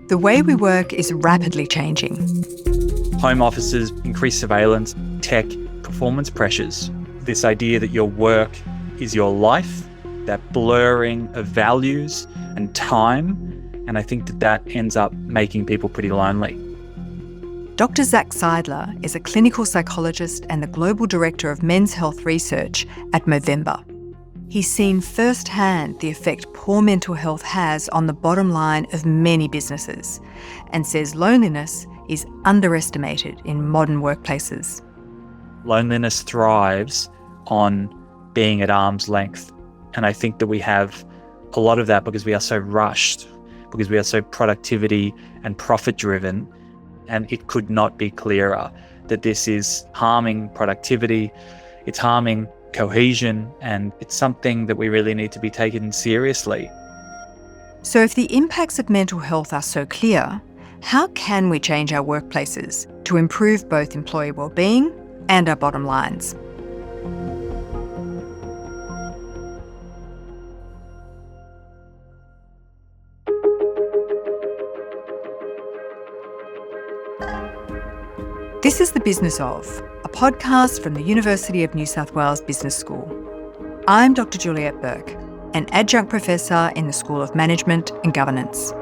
The way we work is rapidly changing. Home offices, increased surveillance, tech, performance pressures. This idea that your work is your life, that blurring of values and time, and I think that ends up making people pretty lonely. Dr. Zach Seidler is a clinical psychologist and the global director of men's health research at Movember. He's seen firsthand the effect poor mental health has on the bottom line of many businesses and says loneliness is underestimated in modern workplaces. Loneliness thrives on being at arm's length. And I think that we have a lot of that because we are so rushed, because we are so productivity and profit driven. And it could not be clearer that this is harming productivity, it's harming cohesion, and it's something that we really need to be taken seriously. So if the impacts of mental health are so clear, how can we change our workplaces to improve both employee well-being and our bottom lines? This is The Business Of, a podcast from the University of New South Wales Business School. I'm Dr. Juliette Burke, an adjunct professor in the School of Management and Governance.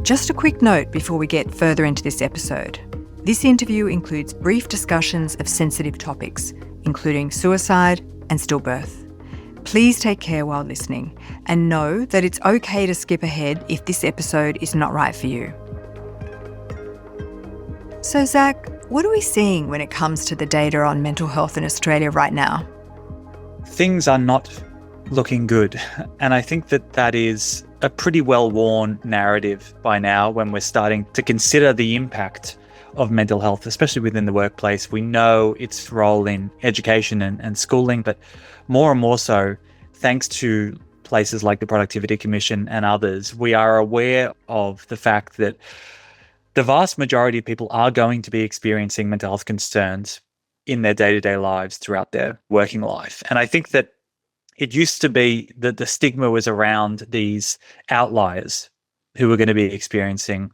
Just a quick note before we get further into this episode. This interview includes brief discussions of sensitive topics, including suicide and stillbirth. Please take care while listening and know that it's okay to skip ahead if this episode is not right for you. So Zach, what are we seeing when it comes to the data on mental health in Australia right now? Things are not looking good. And I think that is a pretty well-worn narrative by now when we're starting to consider the impact of mental health, especially within the workplace. We know its role in education and schooling, but more and more so, thanks to places like the Productivity Commission and others, we are aware of the fact that the vast majority of people are going to be experiencing mental health concerns in their day-to-day lives throughout their working life. And I think that it used to be that the stigma was around these outliers who were going to be experiencing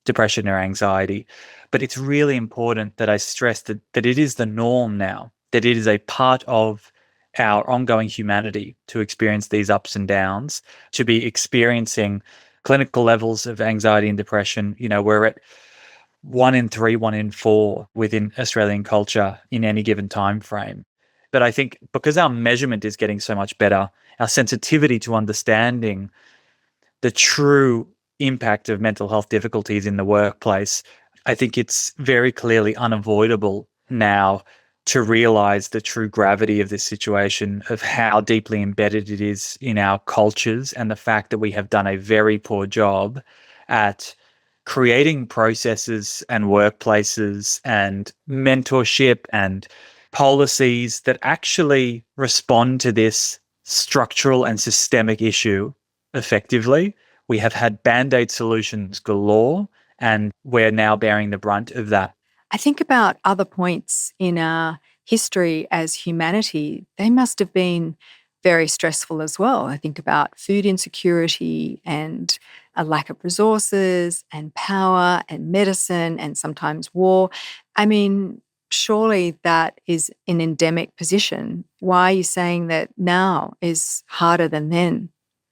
depression or anxiety. But it's really important that I stress that it is the norm now, that it is a part of our ongoing humanity to experience these ups and downs, to be experiencing clinical levels of anxiety and depression. You know, we're at 1 in 3, 1 in 4 within Australian culture in any given time frame. But I think because our measurement is getting so much better, our sensitivity to understanding the true impact of mental health difficulties in the workplace, I think it's very clearly unavoidable now to realize the true gravity of this situation, of how deeply embedded it is in our cultures, and the fact that we have done a very poor job at creating processes and workplaces and mentorship and policies that actually respond to this structural and systemic issue effectively. We have had Band-Aid solutions galore, and we're now bearing the brunt of that. I think about other points in our history as humanity. They must have been very stressful as well. I think about food insecurity and a lack of resources and power and medicine and sometimes war. I mean, surely that is an endemic position. Why are you saying that now is harder than then?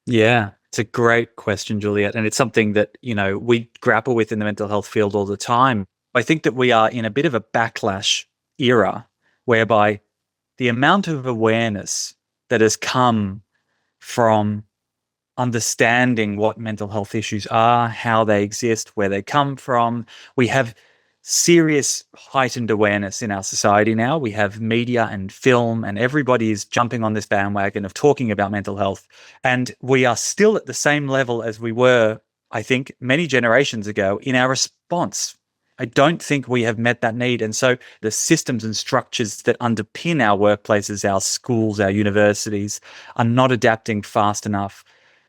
Yeah, it's a great question, Juliette. And it's something that, you know, we grapple with in the mental health field all the time. I think that we are in a bit of a backlash era whereby the amount of awareness that has come from understanding what mental health issues are, how they exist, where they come from. We have serious heightened awareness in our society now. We have media and film, and everybody is jumping on this bandwagon of talking about mental health. And we are still at the same level as we were, I think, many generations ago in our response. I don't think we have met that need. And so the systems and structures that underpin our workplaces, our schools, our universities are not adapting fast enough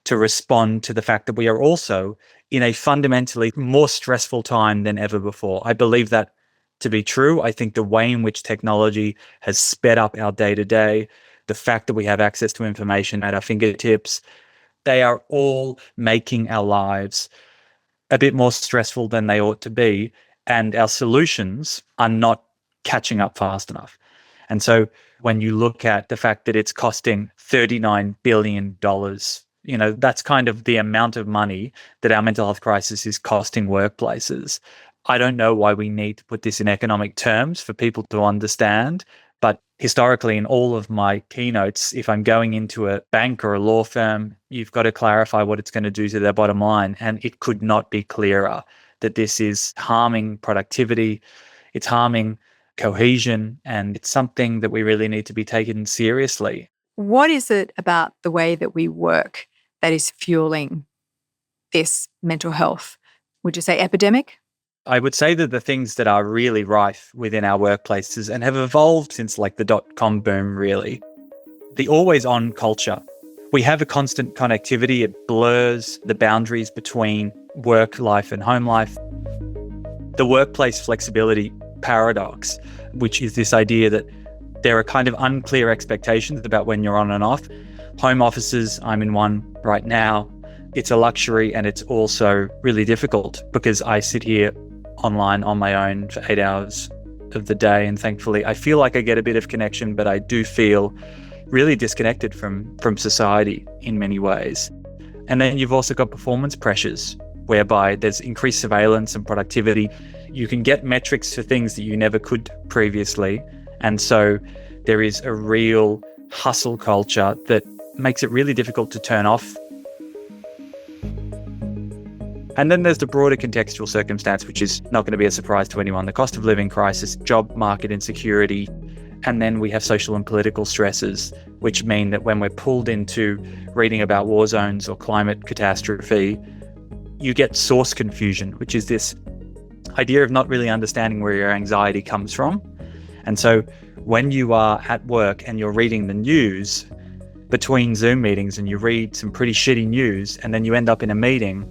to respond to the fact that we are also in a fundamentally more stressful time than ever before. I believe that to be true. I think the way in which technology has sped up our day-to-day, the fact that we have access to information at our fingertips, They are all making our lives a bit more stressful than they ought to be, and our solutions are not catching up fast enough. And so when you look at the fact that it's costing $39 billion, that's kind of the amount of money that our mental health crisis is costing workplaces. I don't know why we need to put this in economic terms for people to understand. But historically, in all of my keynotes, if I'm going into a bank or a law firm, you've got to clarify what it's going to do to their bottom line. And it could not be clearer that this is harming productivity, it's harming cohesion, and it's something that we really need to be taken seriously. What is it about the way that we work that is fueling this mental health, would you say, epidemic? I would say that the things that are really rife within our workplaces and have evolved since like the dot-com boom, really, the always-on culture. We have a constant connectivity. It blurs the boundaries between work life and home life. The workplace flexibility paradox, which is this idea that there are kind of unclear expectations about when you're on and off. Home offices, I'm in one right now. It's a luxury, and it's also really difficult because I sit here online on my own for 8 hours of the day, and thankfully I feel like I get a bit of connection, but I do feel really disconnected from society in many ways. And then you've also got performance pressures, whereby there's increased surveillance and productivity. You can get metrics for things that you never could previously, and so there is a real hustle culture that makes it really difficult to turn off. And then there's the broader contextual circumstance, which is not going to be a surprise to anyone: the cost of living crisis, job market insecurity, and then we have social and political stresses, which mean that when we're pulled into reading about war zones or climate catastrophe, you get source confusion, which is this idea of not really understanding where your anxiety comes from. And so when you are at work and you're reading the news between Zoom meetings, and you read some pretty shitty news, and then you end up in a meeting,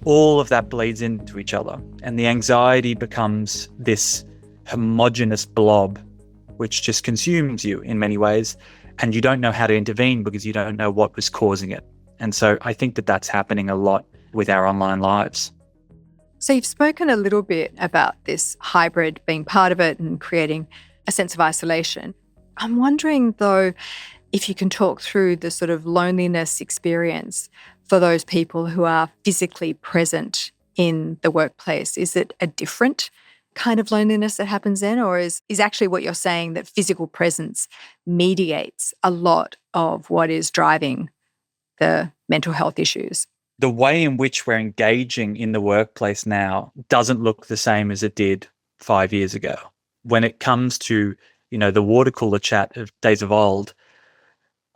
all of that bleeds into each other, and the anxiety becomes this homogenous blob which just consumes you in many ways, and you don't know how to intervene because you don't know what was causing it. And so I think that that's happening a lot with our online lives. So you've spoken a little bit about this hybrid being part of it and creating a sense of isolation. I'm wondering, though, if you can talk through the sort of loneliness experience for those people who are physically present in the workplace. Is it a different kind of loneliness that happens then, or is actually what you're saying that physical presence mediates a lot of what is driving the mental health issues? The way in which we're engaging in the workplace now doesn't look the same as it did 5 years ago. When it comes to, the water cooler chat of days of old,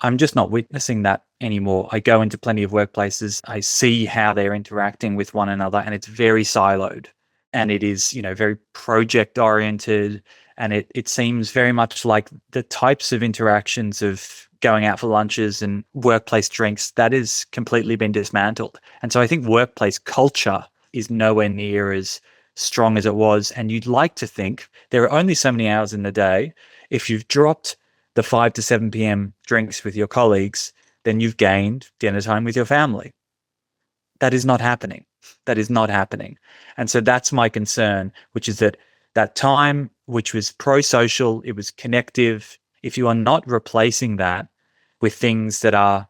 I'm just not witnessing that anymore. I go into plenty of workplaces. I see how they're interacting with one another, and it's very siloed, and it is, very project oriented. And it seems very much like the types of interactions of going out for lunches and workplace drinks, that has completely been dismantled. And so I think workplace culture is nowhere near as strong as it was. And you'd like to think there are only so many hours in the day. If you've dropped the 5 to 7 p.m. drinks with your colleagues, then you've gained dinner time with your family. That is not happening. That is not happening. And so that's my concern, which is that time, which was pro-social, it was connective, if you are not replacing that with things that are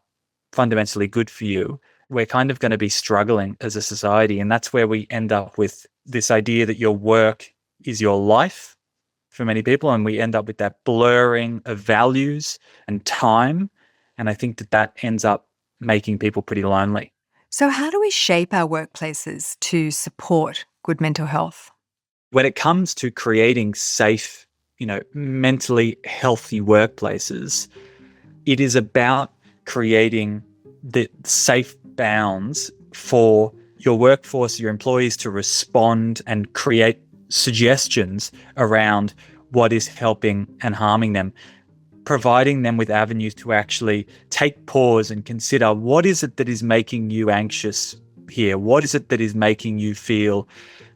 fundamentally good for you, we're kind of going to be struggling as a society. And that's where we end up with this idea that your work is your life for many people. And we end up with that blurring of values and time. And I think that ends up making people pretty lonely. So how do we shape our workplaces to support good mental health? When it comes to creating safe, mentally healthy workplaces, it is about creating the safe bounds for your workforce, your employees to respond and create suggestions around what is helping and harming them, providing them with avenues to actually take pause and consider, what is it that is making you anxious here? What is it that is making you feel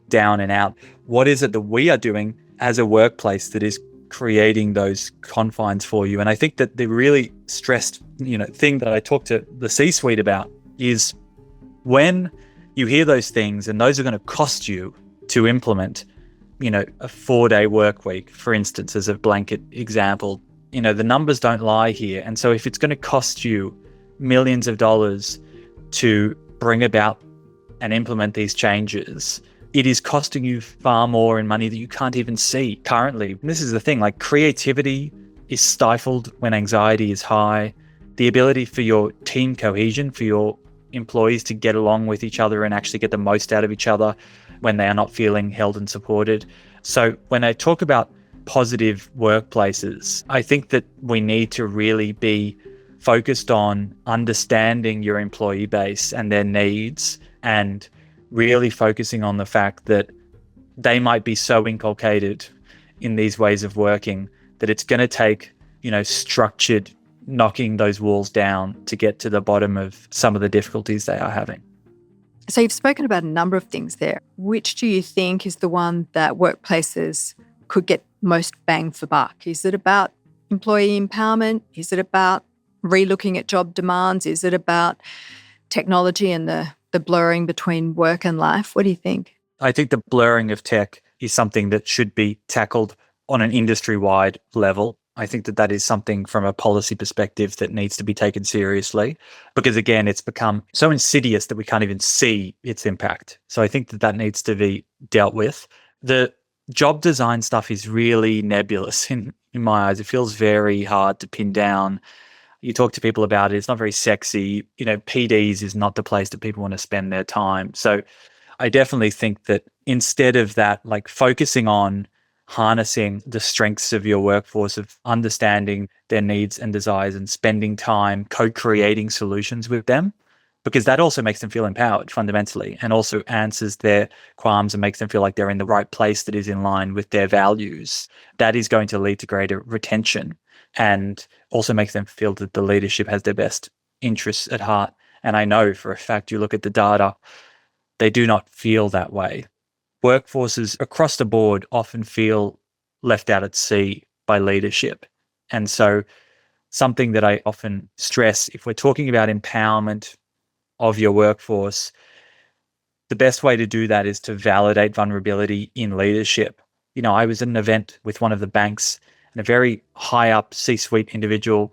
down and out? What is it that we are doing as a workplace that is creating those confines for you. And I think that the really stressed, thing that I talk to the C-suite about is when you hear those things and those are going to cost you to implement, a 4-day work week, for instance, as a blanket example, the numbers don't lie here. And so if it's going to cost you millions of dollars to bring about and implement these changes, it is costing you far more in money that you can't even see currently. And this is the thing, like creativity is stifled when anxiety is high. The ability for your team cohesion, for your employees to get along with each other and actually get the most out of each other when they are not feeling held and supported. So when I talk about positive workplaces, I think that we need to really be focused on understanding your employee base and their needs, and really focusing on the fact that they might be so inculcated in these ways of working that it's going to take, structured knocking those walls down to get to the bottom of some of the difficulties they are having. So you've spoken about a number of things there. Which do you think is the one that workplaces could get most bang for buck? Is it about employee empowerment? Is it about relooking at job demands? Is it about technology and the blurring between work and life? What do you think? I think the blurring of tech is something that should be tackled on an industry-wide level. I think that that is something from a policy perspective that needs to be taken seriously, because again, it's become so insidious that we can't even see its impact. So I think that that needs to be dealt with. The job design stuff is really nebulous in my eyes. It feels very hard to pin down. You talk to people about it, it's not very sexy. PDs is not the place that people want to spend their time. So I definitely think that instead of that, like focusing on harnessing the strengths of your workforce, of understanding their needs and desires and spending time co-creating solutions with them, because that also makes them feel empowered fundamentally, and also answers their qualms and makes them feel like they're in the right place that is in line with their values. That is going to lead to greater retention and also makes them feel that the leadership has their best interests at heart. And I know for a fact, you look at the data, they do not feel that way. Workforces across the board often feel left out at sea by leadership. And so something that I often stress, if we're talking about empowerment of your workforce, the best way to do that is to validate vulnerability in leadership. I was at an event with one of the banks, and a very high up C-suite individual,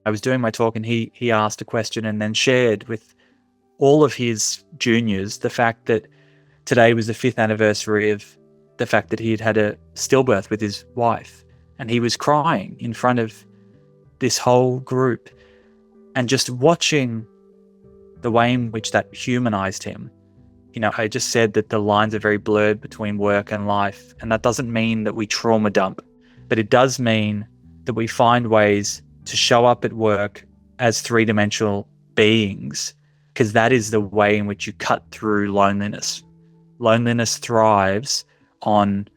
I was doing my talk and he asked a question and then shared with all of his juniors the fact that today was the 5th anniversary of the fact that he had had a stillbirth with his wife. And he was crying in front of this whole group. And just watching the way in which that humanized him. I just said that the lines are very blurred between work and life. And that doesn't mean that we trauma dump, but it does mean that we find ways to show up at work as 3-dimensional beings, because that is the way in which you cut through loneliness. Loneliness thrives on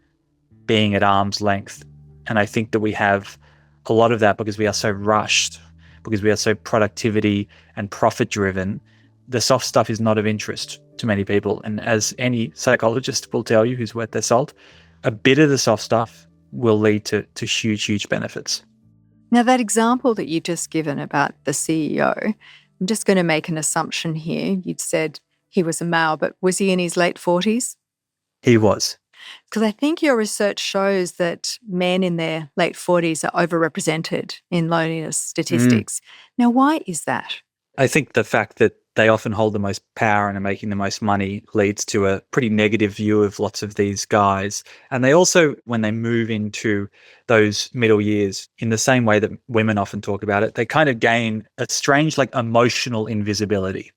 being at arm's length. And I think that we have a lot of that because we are so rushed, because we are so productivity and profit driven. The soft stuff is not of interest to many people. And as any psychologist will tell you who's worth their salt, a bit of the soft stuff will lead to huge, huge benefits. Now, that example that you've just given about the CEO, I'm just going to make an assumption here. You'd said he was a male, but was he in his late 40s? He was. Because I think your research shows that men in their late 40s are overrepresented in loneliness statistics. Now, why is that? I think the fact that they often hold the most power and are making the most money leads to a pretty negative view of lots of these guys. And they also, when they move into those middle years, in the same way that women often talk about it, they kind of gain a strange, like, emotional invisibility,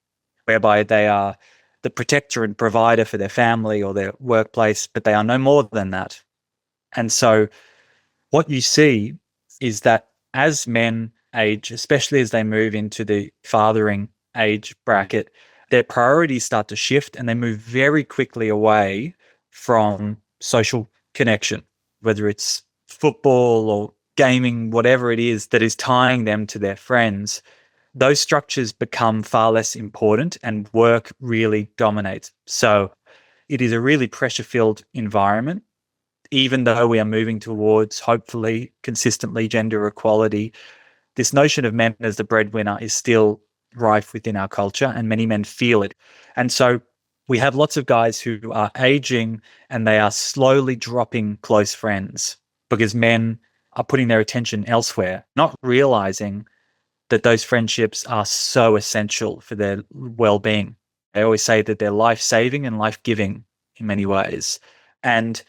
whereby they are the protector and provider for their family or their workplace, but they are no more than that. And so what you see is that as men age, especially as they move into the fathering age bracket, their priorities start to shift and they move very quickly away from social connection, whether it's football or gaming, whatever it is that is tying them to their friends. Those structures become far less important and work really dominates. So it is a really pressure-filled environment. even though we are moving towards, hopefully, consistently gender equality, this notion of men as the breadwinner is still rife within our culture, and many men feel it. And so we have lots of guys who are aging and they are slowly dropping close friends because men are putting their attention elsewhere, not realizing that those friendships are so essential for their well-being. They always say that they're life-saving and life-giving in many ways. And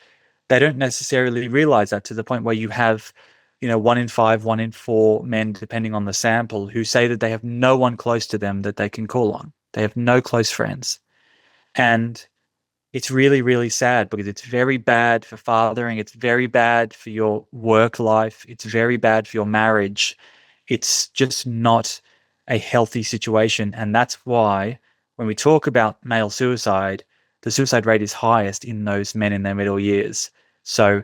they don't necessarily realize that, to the point where you have, 1 in 5, 1 in 4 men, depending on the sample, who say that they have no one close to them that they can call on. They have no close friends. And it's really, really sad because it's very bad for fathering. It's very bad for your work life. It's very bad for your marriage. It's just not a healthy situation. And that's why when we talk about male suicide, the suicide rate is highest in those men in their middle years. So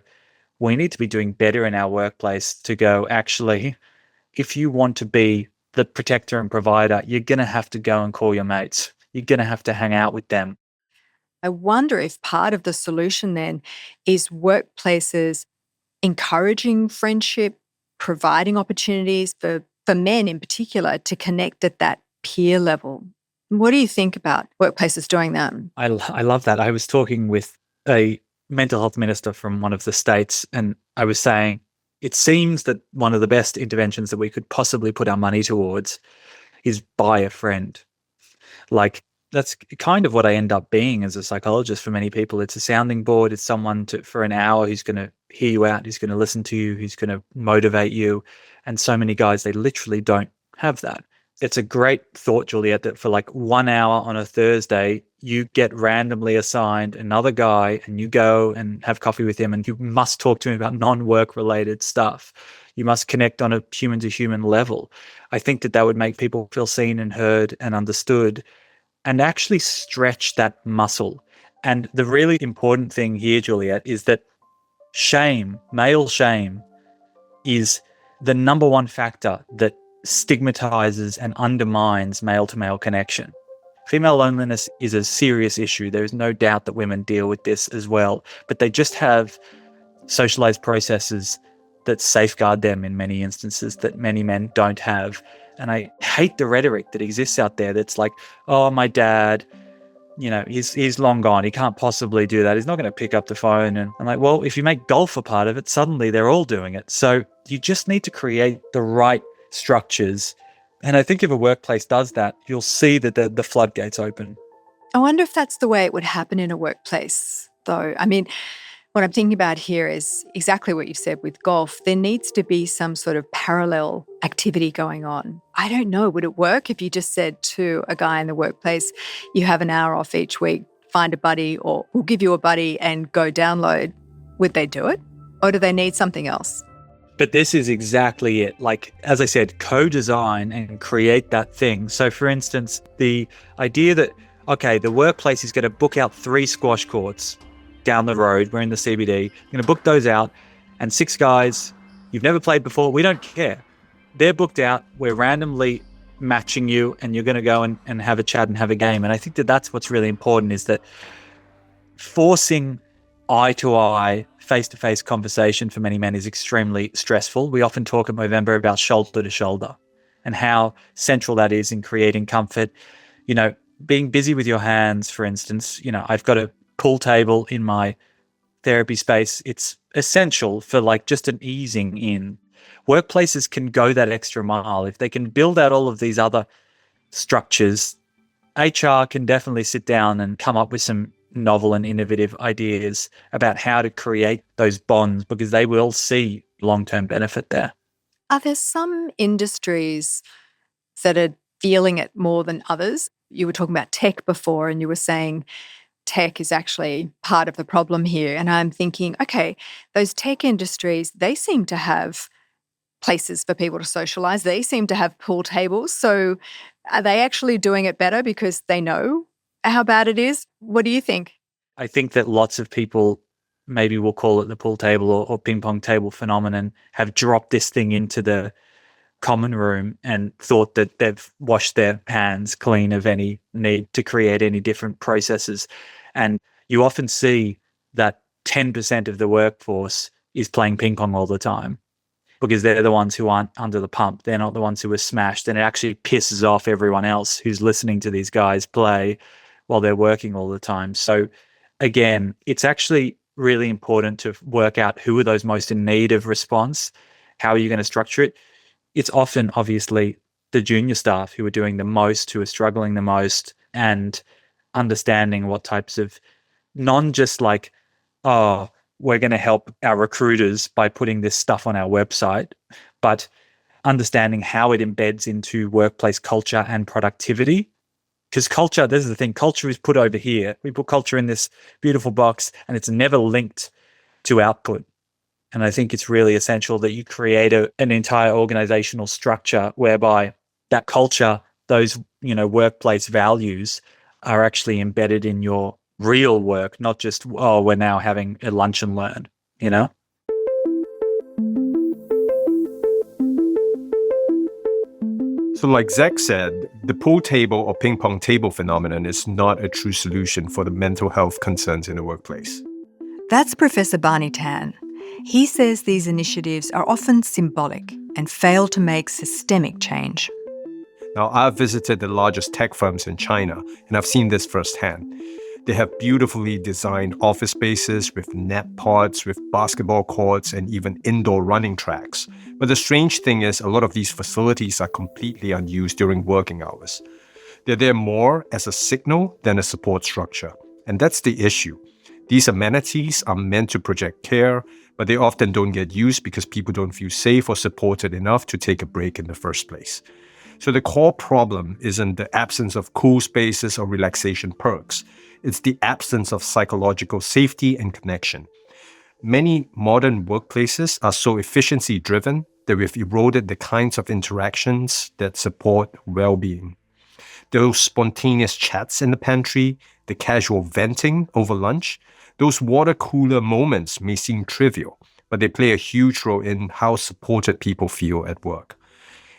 we need to be doing better in our workplace to go, actually, if you want to be the protector and provider, you're going to have to go and call your mates. You're going to have to hang out with them. I wonder if part of the solution then is workplaces encouraging friendship, providing opportunities for men in particular to connect at that peer level. What do you think about workplaces doing that? I love that. I was talking with a mental health minister from one of the states, and I was saying, it seems that one of the best interventions that we could possibly put our money towards is buy a friend. Like, that's kind of what I end up being as a psychologist for many people. It's a sounding board. It's someone for an hour who's going to hear you out, who's going to listen to you, who's going to motivate you. And so many guys, they literally don't have that. It's a great thought, Juliet, that for like 1 hour on a Thursday, you get randomly assigned another guy and you go and have coffee with him, and you must talk to him about non-work related stuff. You must connect on a human to human level. I think that would make people feel seen and heard and understood, and actually stretch that muscle. And the really important thing here, Juliet, is that shame, male shame, is the number one factor that stigmatizes and undermines male-to-male connection. Female loneliness is a serious issue. There is no doubt that women deal with this as well, but they just have socialized processes that safeguard them in many instances that many men don't have. And I hate the rhetoric that exists out there that's like, oh, my dad, he's long gone. He can't possibly do that. He's not going to pick up the phone. And I'm like, well, if you make golf a part of it, suddenly they're all doing it. So you just need to create the right structures. And I think if a workplace does that, you'll see that the floodgates open. I wonder if that's the way it would happen in a workplace, though. I mean, what I'm thinking about here is exactly what you said with golf. There needs to be some sort of parallel activity going on. I don't know, would it work if you just said to a guy in the workplace, you have an hour off each week, find a buddy, or we'll give you a buddy and go download? Would they do it? Or do they need something else? But this is exactly it. Like, as I said, co-design and create that thing. So for instance, the idea that, okay, the workplace is going to book out 3 squash courts down the road. We're in the CBD. You're going to book those out, and 6 guys you've never played before. We don't care. They're booked out. We're randomly matching you, and you're going to go and have a chat and have a game. And I think that that's what's really important, is that forcing eye-to-eye, face-to-face conversation for many men is extremely stressful. We often talk at Movember about shoulder to shoulder and how central that is in creating comfort. Being busy with your hands, for instance, I've got a pool table in my therapy space. It's essential for like just an easing in. Workplaces can go that extra mile. If they can build out all of these other structures, HR can definitely sit down and come up with some novel and innovative ideas about how to create those bonds, because they will see long-term benefit there. Are there some industries that are feeling it more than others? You were talking about tech before, and you were saying tech is actually part of the problem here. And I'm thinking, okay, those tech industries, they seem to have places for people to socialize. They seem to have pool tables. So are they actually doing it better because they know how bad it is? What do you think? I think that lots of people, maybe we'll call it the pool table or ping pong table phenomenon, have dropped this thing into the common room and thought that they've washed their hands clean of any need to create any different processes. And you often see that 10% of the workforce is playing ping pong all the time, because they're the ones who aren't under the pump. They're not the ones who are smashed. And it actually pisses off everyone else who's listening to these guys play while they're working all the time. So again, it's actually really important to work out who are those most in need of response. How are you going to structure it? It's often, obviously, the junior staff who are doing the most, who are struggling the most, and understanding what types of, non just like, oh, we're going to help our recruiters by putting this stuff on our website, but understanding how it embeds into workplace culture and productivity. Because culture, this is the thing, culture is put over here. We put culture in this beautiful box and it's never linked to output. And I think it's really essential that you create an entire organizational structure whereby that culture, those, workplace values are actually embedded in your real work, not just, oh, we're now having a lunch and learn, So like Zach said, the pool table or ping pong table phenomenon is not a true solution for the mental health concerns in the workplace. That's Professor Barney Tan. He says these initiatives are often symbolic and fail to make systemic change. Now, I've visited the largest tech firms in China, and I've seen this firsthand. They have beautifully designed office spaces with nap pods, with basketball courts, and even indoor running tracks. But the strange thing is, a lot of these facilities are completely unused during working hours. They're there more as a signal than a support structure. And that's the issue. These amenities are meant to project care, but they often don't get used because people don't feel safe or supported enough to take a break in the first place. So the core problem isn't the absence of cool spaces or relaxation perks. It's the absence of psychological safety and connection. Many modern workplaces are so efficiency-driven that we've eroded the kinds of interactions that support well-being. Those spontaneous chats in the pantry, the casual venting over lunch, those water cooler moments may seem trivial, but they play a huge role in how supported people feel at work.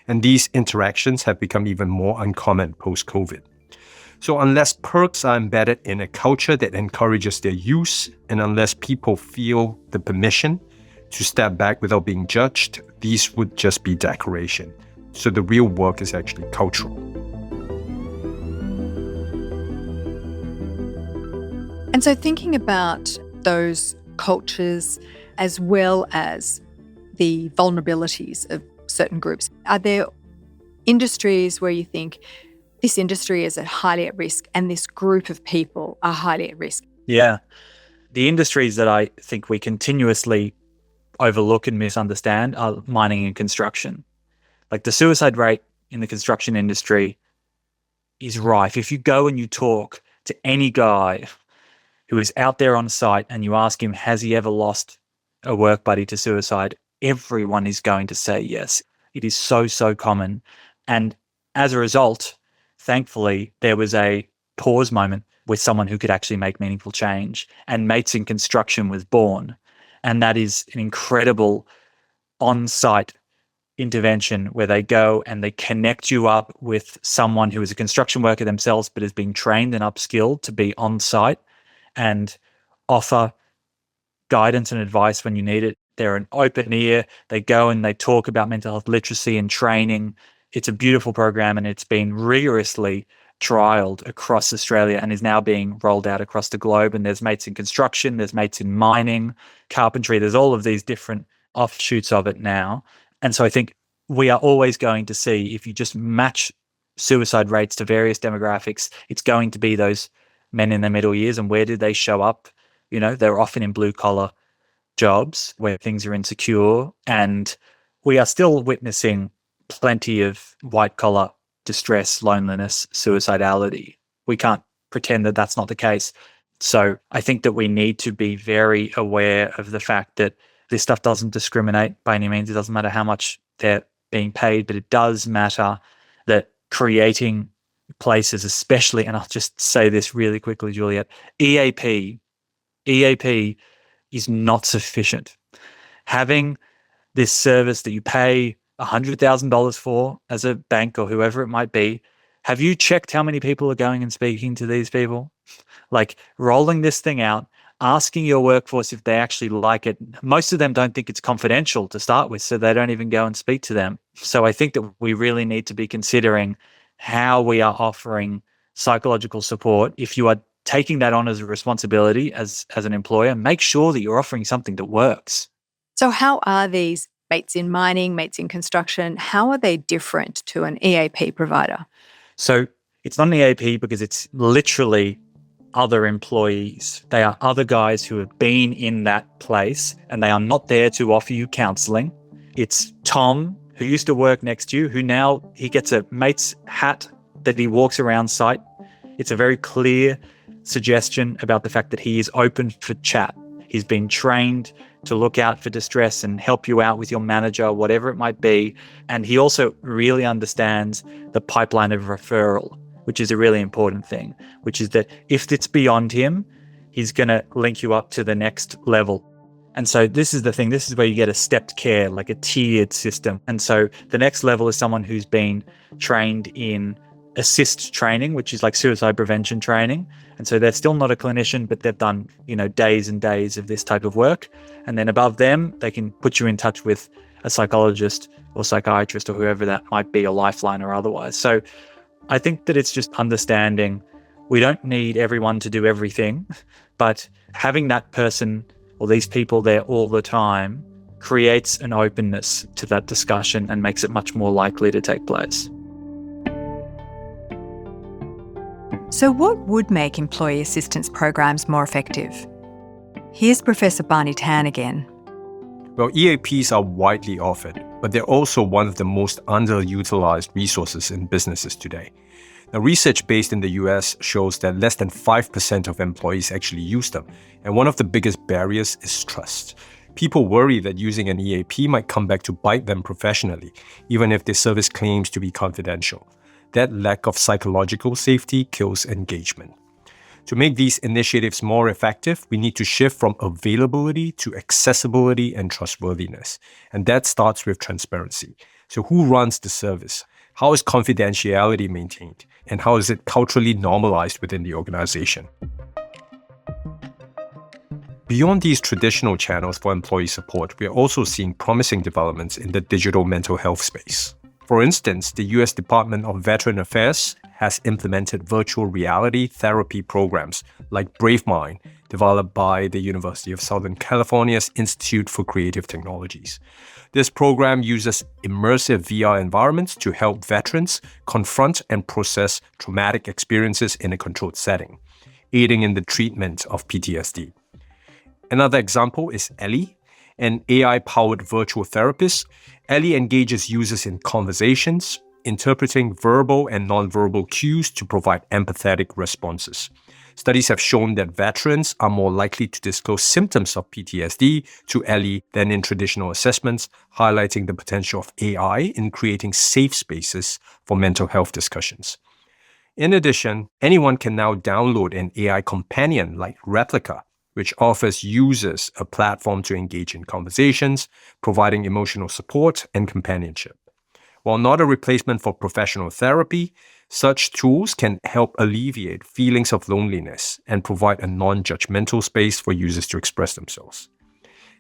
And these interactions have become even more uncommon post-COVID. So unless perks are embedded in a culture that encourages their use, and unless people feel the permission to step back without being judged, these would just be decoration. So the real work is actually cultural. And so thinking about those cultures as well as the vulnerabilities of certain groups, are there industries where you think this industry is highly at risk and this group of people are highly at risk? Yeah. The industries that I think we continuously overlook and misunderstand are mining and construction. Like the suicide rate in the construction industry is rife. If you go and you talk to any guy who is out there on site and you ask him, has he ever lost a work buddy to suicide? Everyone is going to say yes. It is so, so common. And as a result, thankfully, there was a pause moment with someone who could actually make meaningful change, and Mates in Construction was born. And that is an incredible on-site intervention where they go and they connect you up with someone who is a construction worker themselves but is being trained and upskilled to be on-site and offer guidance and advice when you need it. They're an open ear. They go and they talk about mental health literacy and training. It's a beautiful program, and it's been rigorously trialed across Australia and is now being rolled out across the globe. And there's Mates in Construction, there's Mates in Mining, Carpentry, there's all of these different offshoots of it now. And so I think we are always going to see, if you just match suicide rates to various demographics, it's going to be those men in their middle years. And where did they show up? They're often in blue collar jobs where things are insecure, and we are still witnessing plenty of white collar distress, loneliness, suicidality. We can't pretend that that's not the case. So I think that we need to be very aware of the fact that this stuff doesn't discriminate by any means. It doesn't matter how much they're being paid, but it does matter that creating places, especially, and I'll just say this really quickly, Juliet, EAP is not sufficient. Having this service that you pay $100,000 for as a bank or whoever it might be, have you checked how many people are going and speaking to these people? Like rolling this thing out asking your workforce if they actually like it. Most of them don't think it's confidential to start with, so they don't even go and speak to them. So I think that we really need to be considering how we are offering psychological support. If you are taking that on as a responsibility as an employer, make sure that you're offering something that works. So how are these mates in mining, mates in construction, how are they different to an EAP provider? So it's not an EAP because it's literally other employees. They are other guys who have been in that place and they are not there to offer you counseling. It's Tom, who used to work next to you, who now he gets a mate's hat that he walks around site. It's a very clear suggestion about the fact that he is open for chat. He's been trained to look out for distress and help you out with your manager, whatever it might be. And he also really understands the pipeline of referral, which is a really important thing, which is that if it's beyond him, he's going to link you up to the next level. And so this is the thing. This is where you get a stepped care, like a tiered system. And so the next level is someone who's been trained in assist training, which is like suicide prevention training. And so they're still not a clinician, but they've done, days and days of this type of work. And then above them, they can put you in touch with a psychologist or psychiatrist or whoever that might be, a lifeline or otherwise. So I think that it's just understanding we don't need everyone to do everything, but having that person or these people there all the time creates an openness to that discussion and makes it much more likely to take place. So what would make employee assistance programs more effective? Here's Professor Barney Tan again. Well, EAPs are widely offered, but they're also one of the most underutilized resources in businesses today. Now, research based in the US shows that less than 5% of employees actually use them, and one of the biggest barriers is trust. People worry that using an EAP might come back to bite them professionally, even if their service claims to be confidential. That lack of psychological safety kills engagement. To make these initiatives more effective, we need to shift from availability to accessibility and trustworthiness. And that starts with transparency. So who runs the service? How is confidentiality maintained? And how is it culturally normalized within the organization? Beyond these traditional channels for employee support, we are also seeing promising developments in the digital mental health space. For instance, the US Department of Veteran Affairs has implemented virtual reality therapy programs like BraveMind, developed by the University of Southern California's Institute for Creative Technologies. This program uses immersive VR environments to help veterans confront and process traumatic experiences in a controlled setting, aiding in the treatment of PTSD. Another example is Ellie, an AI-powered virtual therapist. Ellie engages users in conversations, interpreting verbal and nonverbal cues to provide empathetic responses. Studies have shown that veterans are more likely to disclose symptoms of PTSD to Ellie than in traditional assessments, highlighting the potential of AI in creating safe spaces for mental health discussions. In addition, anyone can now download an AI companion like Replica, which offers users a platform to engage in conversations, providing emotional support and companionship. While not a replacement for professional therapy, such tools can help alleviate feelings of loneliness and provide a non-judgmental space for users to express themselves.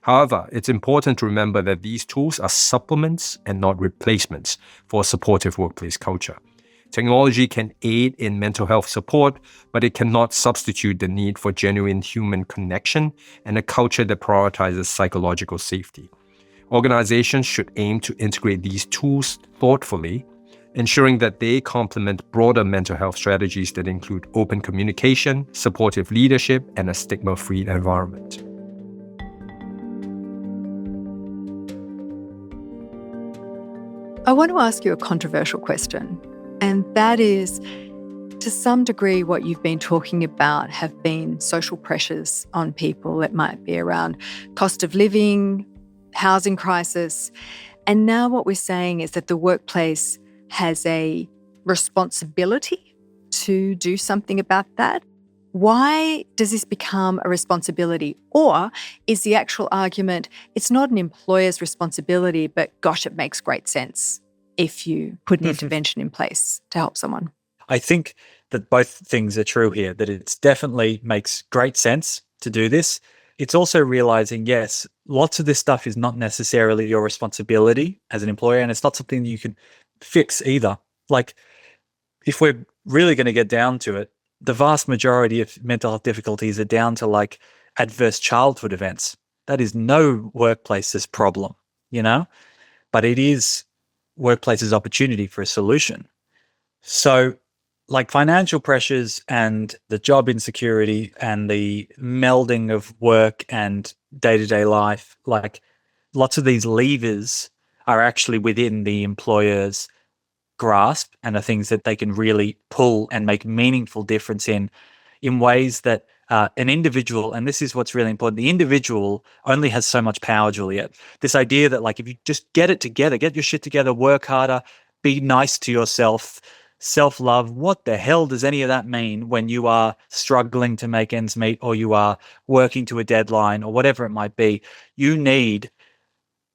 However, it's important to remember that these tools are supplements and not replacements for a supportive workplace culture. Technology can aid in mental health support, but it cannot substitute the need for genuine human connection and a culture that prioritizes psychological safety. Organizations should aim to integrate these tools thoughtfully, ensuring that they complement broader mental health strategies that include open communication, supportive leadership, and a stigma-free environment. I want to ask you a controversial question, and that is, to some degree, what you've been talking about have been social pressures on people. It might be around cost of living, housing crisis. And now what we're saying is that the workplace has a responsibility to do something about that. Why does this become a responsibility? Or is the actual argument, it's not an employer's responsibility, but gosh, it makes great sense if you put an intervention in place to help someone? I think that both things are true here, that it definitely makes great sense to do this. It's also realizing, yes, lots of this stuff is not necessarily your responsibility as an employer, and it's not something you can fix either. Like, if we're really going to get down to it, the vast majority of mental health difficulties are down to like adverse childhood events. That is no workplace's problem, but it is workplace's opportunity for a solution. So like financial pressures and the job insecurity and the melding of work and day-to-day life, like lots of these levers are actually within the employer's grasp and are things that they can really pull and make meaningful difference in ways that an individual, and this is what's really important, the individual only has so much power, Juliet. This idea that like if you just get it together, get your shit together, work harder, be nice to yourself, self-love, what the hell does any of that mean when you are struggling to make ends meet or you are working to a deadline or whatever it might be? You need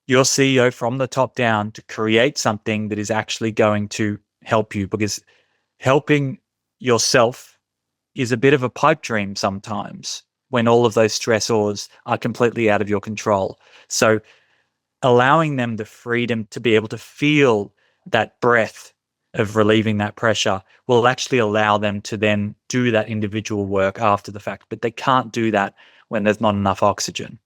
your CEO from the top down to create something that is actually going to help you, because helping yourself is a bit of a pipe dream sometimes when all of those stressors are completely out of your control. So allowing them the freedom to be able to feel that breath of relieving that pressure will actually allow them to then do that individual work after the fact. But they can't do that when there's not enough oxygen.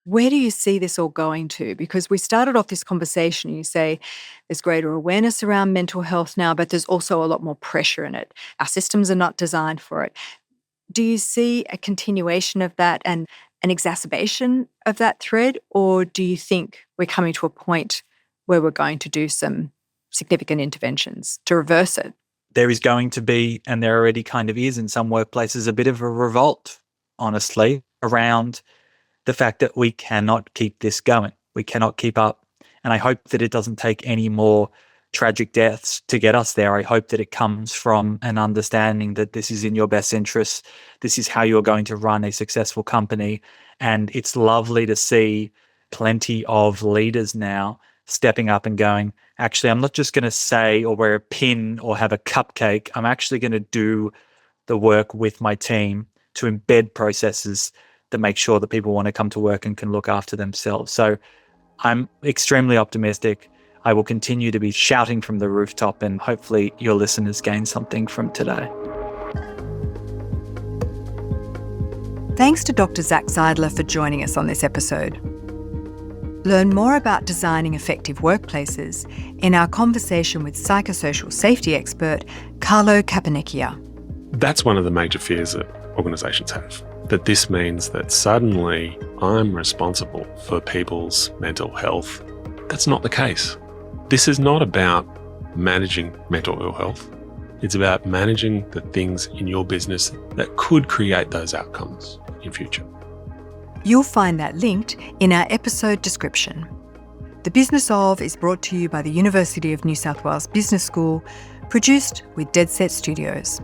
Where do you see this all going to? Because we started off this conversation, you say there's greater awareness around mental health now, but there's also a lot more pressure in it. Our systems are not designed for it. Do you see a continuation of that and an exacerbation of that thread? Or do you think we're coming to a point where we're going to do some significant interventions to reverse it? There is going to be, and there already kind of is in some workplaces, a bit of a revolt, honestly, around the fact that we cannot keep this going. We cannot keep up. And I hope that it doesn't take any more tragic deaths to get us there. I hope that it comes from an understanding that this is in your best interests. This is how you're going to run a successful company. And it's lovely to see plenty of leaders now stepping up and going, actually, I'm not just going to say or wear a pin or have a cupcake. I'm actually going to do the work with my team to embed processes that make sure that people want to come to work and can look after themselves. So I'm extremely optimistic. I will continue to be shouting from the rooftop, and hopefully your listeners gain something from today. Thanks to Dr. Zach Seidler for joining us on this episode. Learn more about designing effective workplaces in our conversation with psychosocial safety expert Carlo Caponecchia. That's one of the major fears that organisations have, that this means that suddenly I'm responsible for people's mental health. That's not the case. This is not about managing mental ill health. It's about managing the things in your business that could create those outcomes in future. You'll find that linked in our episode description. The Business Of is brought to you by the University of New South Wales Business School, produced with Dead Set Studios.